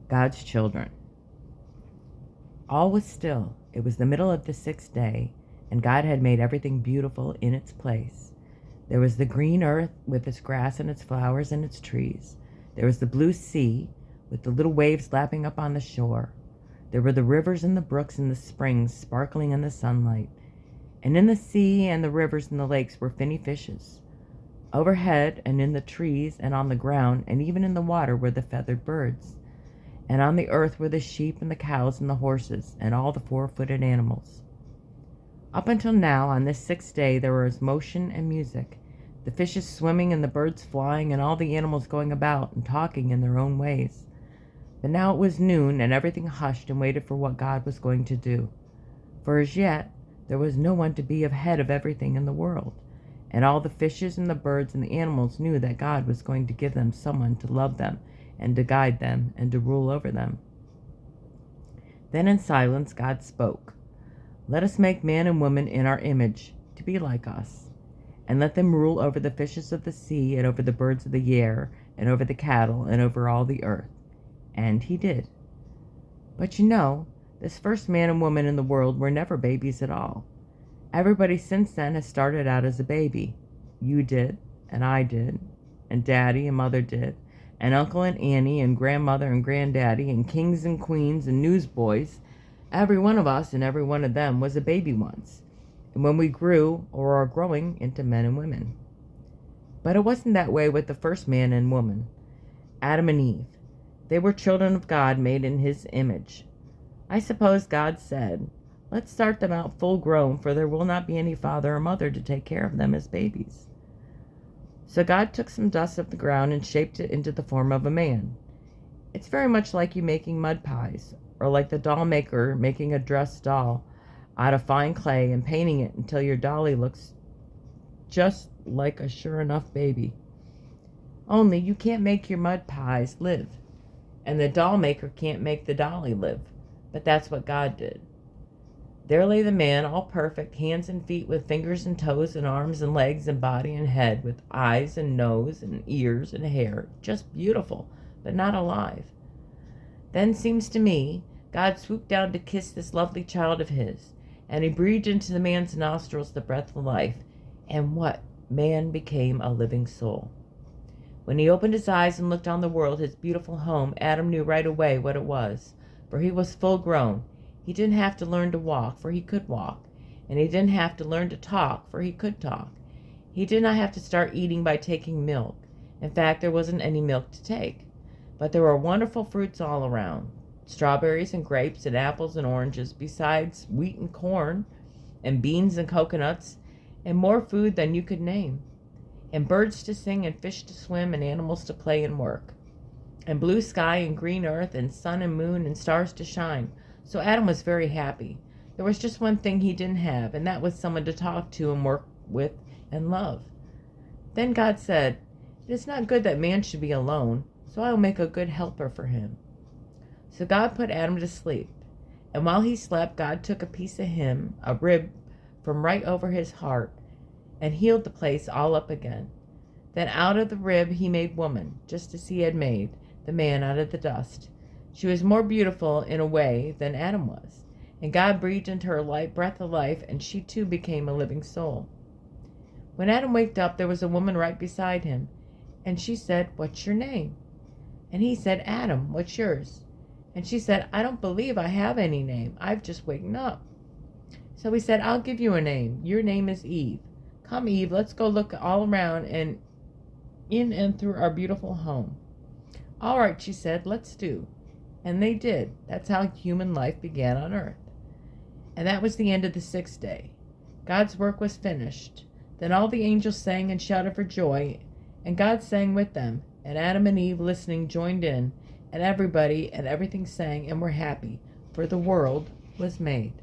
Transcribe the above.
God's children. All was still. It was the middle of the sixth day, and God had made everything beautiful in its place. There was the green earth with its grass and its flowers and its trees. There was the blue sea with the little waves lapping up on the shore. There were the rivers and the brooks and the springs sparkling in the sunlight. And in the sea and the rivers and the lakes were finny fishes. Overhead and in the trees and on the ground and even in the water were the feathered birds. And on the earth were the sheep and the cows and the horses and all the four-footed animals. Up until now, on this sixth day, there was motion and music, the fishes swimming and the birds flying and all the animals going about and talking in their own ways. But now it was noon, and everything hushed and waited for what God was going to do. For as yet, there was no one to be ahead of everything in the world, and all the fishes and the birds and the animals knew that God was going to give them someone to love them and to guide them and to rule over them. Then in silence God spoke, "Let us make man and woman in our image, to be like us, and let them rule over the fishes of the sea and over the birds of the air and over the cattle and over all the earth." And he did. But this first man and woman in the world were never babies at all. Everybody since then has started out as a baby. You did, and I did, and Daddy and Mother did, and Uncle and Annie and Grandmother and Granddaddy and kings and queens and newsboys. Every one of us and every one of them was a baby once, and when we grew or are growing into men and women. But it wasn't that way with the first man and woman, Adam and Eve. They were children of God made in his image. I suppose God said, "Let's start them out full grown, for there will not be any father or mother to take care of them as babies." So God took some dust of the ground and shaped it into the form of a man. It's very much like you making mud pies, or like the doll maker making a dress doll out of fine clay and painting it until your dolly looks just like a sure enough baby. Only you can't make your mud pies live, and the doll maker can't make the dolly live, but that's what God did. There lay the man, all perfect, hands and feet with fingers and toes and arms and legs and body and head, with eyes and nose and ears and hair, just beautiful, but not alive. Then, seems to me, God swooped down to kiss this lovely child of his, and he breathed into the man's nostrils the breath of life, and what? Man became a living soul. When he opened his eyes and looked on the world, his beautiful home, Adam knew right away what it was, for he was full grown. He didn't have to learn to walk, for he could walk. And he didn't have to learn to talk, for he could talk. He did not have to start eating by taking milk. In fact, there wasn't any milk to take. But there were wonderful fruits all around. Strawberries and grapes and apples and oranges, besides wheat and corn, and beans and coconuts, and more food than you could name. And birds to sing and fish to swim and animals to play and work. And blue sky and green earth and sun and moon and stars to shine. So Adam was very happy. There was just one thing he didn't have, and that was someone to talk to and work with and love. Then God said, "It is not good that man should be alone, so I will make a good helper for him." So God put Adam to sleep, and while he slept, God took a piece of him, a rib, from right over his heart, and healed the place all up again. Then out of the rib he made woman, just as he had made the man out of the dust. She was more beautiful in a way than Adam was, and God breathed into her light breath of life, and she too became a living soul. When Adam waked up, there was a woman right beside him, and she said, "What's your name?" And he said, "Adam, what's yours?" And she said, "I don't believe I have any name. I've just waken up." So he said, "I'll give you a name. Your name is Eve. Come, Eve, let's go look all around and in and through our beautiful home." "All right," she said, "let's do." And they did. That's how human life began on earth. And that was the end of the sixth day. God's work was finished. Then all the angels sang and shouted for joy, and God sang with them, and Adam and Eve listening joined in, and everybody and everything sang and were happy, for the world was made.